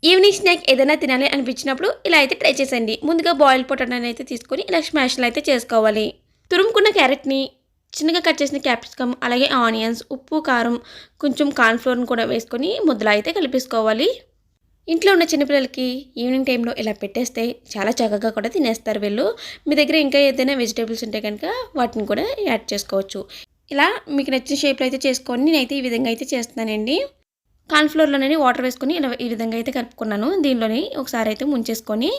Evening snack ఏదైనా తినాలి అనిపించినప్పుడు ఇలా అయితే ట్రై చేసేయండి. ముందుగా బాయిల్ పొటాటోని అయితే తీసుకొని ఇలా స్మాష్లు అయితే చేసుకోవాలి. తురుముకున్న క్యారెట్ని, చిన్నగా కట్ చేసిన క్యాప్సికమ్, అలాగే ఆనియన్స్, ఉప్పు, కారం, కొంచెం కార్న్‌ఫ్లోర్‌ని కూడా వేసుకొని ముద్దలా అయితే కలిపేసుకోవాలి. ఇంట్లో ఉన్న చిన్నపిల్లలకి ఈవినింగ్ టైంలో ఇలా పెట్టేస్తే చాలా చక్కగా కూడా తినేస్తారు వీళ్ళు. మీ దగ్గర ఇంకా ఏదైనా వెజిటబుల్స్ ఉంటే కనుక వాటిని కూడా యాడ్ చేసుకోవచ్చు. ఇలా మీకు నచ్చిన షేప్‌లో అయితే చేసుకొని నేనైతే ఈ విధంగా అయితే చేస్తున్నానండి. కార్న్‌ఫ్లోర్‌లోని వాటర్ వేసుకొని ఇలా ఈ విధంగా అయితే కలుపుకున్నాను. దీనిలోని ఒకసారి అయితే ముంచేసుకొని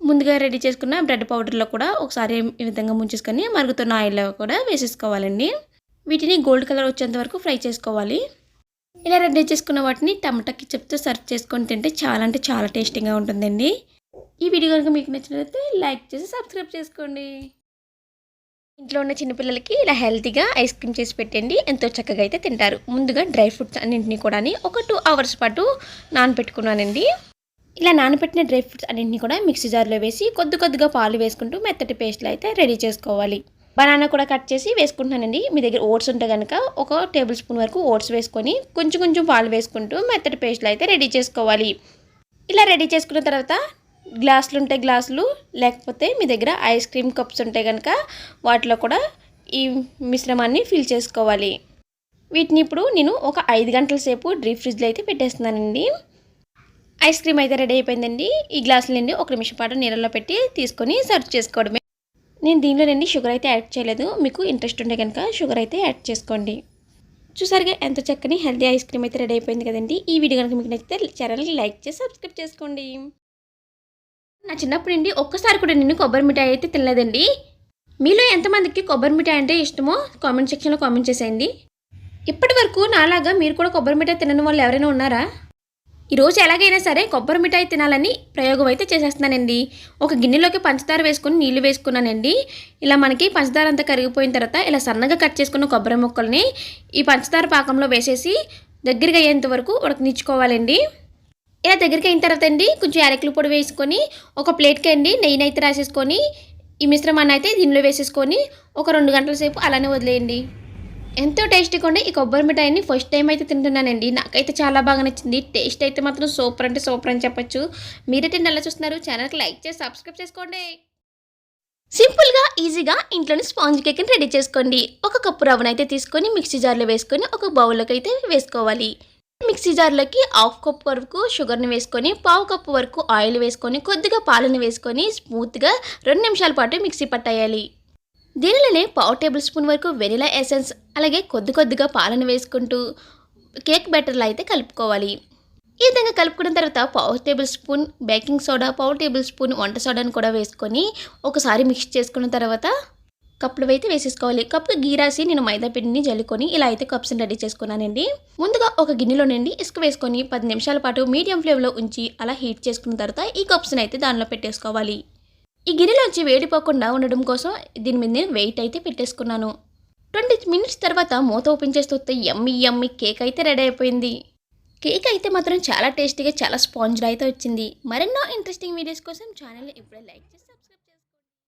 ముందుగా రెడీ చేసుకున్న బ్రెడ్ పౌడర్‌లో కూడా ఒకసారి ఈ విధంగా ముంచేసుకొని మరుగుతున్న ఆయిల్‌లో కూడా వేసేసుకోవాలండి. వీటిని గోల్డ్ కలర్ వచ్చేంత వరకు ఫ్రై చేసుకోవాలి. ఇలా రెడీ చేసుకున్న వాటిని టమాటా కెచప్‌తో సర్వ్ చేసుకొని తింటే చాలా అంటే చాలా టేస్టీగా ఉంటుందండి. ఈ వీడియో కనుక మీకు నచ్చినట్లయితే లైక్ చేసి సబ్స్క్రైబ్ చేసుకోండి. ఇంట్లో ఉన్న చిన్నపిల్లలకి ఇలా హెల్తీగా ఐస్ క్రీమ్ చేసి పెట్టండి. ఎంతో చక్కగా అయితే తింటారు. ముందుగా డ్రై ఫ్రూట్స్ అన్నింటినీ కూడా ఒక 2 అవర్స్ పాటు నానబెట్టుకున్నానండి. ఇలా నానబెట్టిన డ్రై ఫ్రూట్స్ అన్నింటినీ కూడా మిక్సీ జార్లో వేసి కొద్దిగా పాలు వేసుకుంటూ మెత్తటి పేస్ట్‌లో అయితే రెడీ చేసుకోవాలి. బనానా కూడా కట్ చేసి వేసుకుంటున్నానండి. మీ దగ్గర ఓట్స్ ఉంటే కనుక ఒక టేబుల్ స్పూన్ వరకు ఓట్స్ వేసుకొని కొంచెం పాలు వేసుకుంటూ మెత్తటి పేస్ట్‌లో అయితే రెడీ చేసుకోవాలి. ఇలా రెడీ చేసుకున్న తర్వాత గ్లాసులు ఉంటే గ్లాసులు, లేకపోతే మీ దగ్గర ఐస్ క్రీమ్ కప్స్ ఉంటే కనుక వాటిలో కూడా ఈ మిశ్రమాన్ని ఫిల్ చేసుకోవాలి. వీటిని ఇప్పుడు నేను ఒక 5 గంటల సేపు డీప్ ఫ్రిడ్జ్లో అయితే పెట్టేస్తున్నానండి. ఐస్ క్రీమ్ అయితే రెడీ అయిపోయిందండి. ఈ గ్లాసుల నుండి 1 నిమిషం పాటు నీళ్ళలో పెట్టి తీసుకొని సర్వ్ చేసుకోవడమే. నేను దీనిలో నుండి షుగర్ అయితే యాడ్ చేయలేదు. మీకు ఇంట్రెస్ట్ ఉంటే కనుక షుగర్ అయితే యాడ్ చేసుకోండి. చూసారుగా ఎంత చక్కని హెల్తీ ఐస్ క్రీమ్ అయితే రెడీ అయిపోయింది కదండి. ఈ వీడియో కనుక మీకు నచ్చితే ఛానల్కి లైక్ చేసి సబ్స్క్రైబ్ చేసుకోండి. నా చిన్నప్పటి నుండి ఒక్కసారి కూడా నేను కొబ్బరి మిఠాయి అయితే తినలేదండి. మీలో ఎంతమందికి కొబ్బరి మిఠాయి అంటే ఇష్టమో కామెంట్ సెక్షన్లో కామెంట్ చేసేయండి. ఇప్పటి వరకు నాలాగా మీరు కూడా కొబ్బరి మిఠాయి తినని వాళ్ళు ఎవరైనా ఉన్నారా? ఈరోజు ఎలాగైనా సరే కొబ్బరి మిఠాయి తినాలని ప్రయోగం అయితే చేసేస్తున్నానండి. ఒక గిన్నెలోకి పంచదార వేసుకొని నీళ్లు వేసుకున్నానండి. ఇలా మనకి పంచదార అంతా కరిగిపోయిన తర్వాత ఇలా సన్నగా కట్ చేసుకున్న కొబ్బరి ముక్కల్ని ఈ పంచదార పాకంలో వేసేసి దగ్గరగా అయ్యేంత వరకు ఉడకనిచ్చుకోవాలండి. ఇలా దగ్గరికి అయిన తర్వాత అండి కొంచెం యాలకుల పొడి వేసుకొని ఒక ప్లేట్కి అండి నెయ్యిని అయితే రాసేసుకొని ఈ మిశ్రమాన్ని అయితే దీనిలో వేసేసుకొని ఒక 2 గంటల సేపు అలానే వదిలేయండి. ఎంతో టేస్టీగా ఉండే ఈ కొబ్బరి మిఠాయిని ఫస్ట్ టైం అయితే తింటున్నానండి. నాకైతే చాలా బాగా నచ్చింది. టేస్ట్ అయితే మాత్రం సూపర్ అంటే సూపర్ అని చెప్పొచ్చు. మీరైతే ఎలా చూస్తున్నారు? ఛానల్కి లైక్ చేసి సబ్స్క్రైబ్ చేసుకోండి. సింపుల్గా ఈజీగా ఇంట్లోనే స్పాంజ్ కేక్ని రెడీ చేసుకోండి. 1 కప్పు రవ్వను అయితే తీసుకొని మిక్సీ జార్లో వేసుకొని ఒక బౌల్లోకి అయితే వేసుకోవాలి. మిక్సీ జార్లోకి 1/2 కప్ వరకు షుగర్ని వేసుకొని 1/4 కప్పు వరకు ఆయిల్ వేసుకొని కొద్దిగా పాలను వేసుకొని స్మూత్గా 2 నిమిషాల పాటు మిక్సీ పట్టేయాలి. దీనిలోనే 1/4 టేబుల్ స్పూన్ వరకు వెనిలా ఎసెన్స్, అలాగే కొద్దిగా పాలను వేసుకుంటూ కేక్ బ్యాటర్లో అయితే కలుపుకోవాలి. ఈ విధంగా కలుపుకున్న తర్వాత 1/4 table spoon baking soda, 1/4 table spoon వంట సోడాను కూడా వేసుకొని ఒకసారి మిక్స్ చేసుకున్న తర్వాత కప్పులు అయితే వేసేసుకోవాలి. కప్పు గీ రాసి నేను మైదా పిండిని జల్లుకొని ఇలా అయితే కప్స్ని రెడీ చేసుకున్నానండి. ముందుగా ఒక గిన్నెలో నుండి ఇసుక వేసుకొని 10 నిమిషాల పాటు మీడియం ఫ్లేమ్లో ఉంచి అలా హీట్ చేసుకున్న తర్వాత ఈ కప్స్ని అయితే దానిలో పెట్టేసుకోవాలి. ఈ గిన్నెలోంచి వేడిపోకుండా ఉండడం కోసం దీని మీద నేను వెయిట్ అయితే పెట్టేసుకున్నాను. 20 మినిట్స్ తర్వాత మూత ఓపెన్ చేస్తే యమ్మీ కేక్ అయితే రెడీ అయిపోయింది. కేక్ అయితే మాత్రం చాలా టేస్టీగా చాలా స్పాంజ్గా అయితే వచ్చింది. మరెన్నో ఇంట్రెస్టింగ్ వీడియోస్ కోసం ఛానల్ని ఇప్పుడే లైక్ చేసి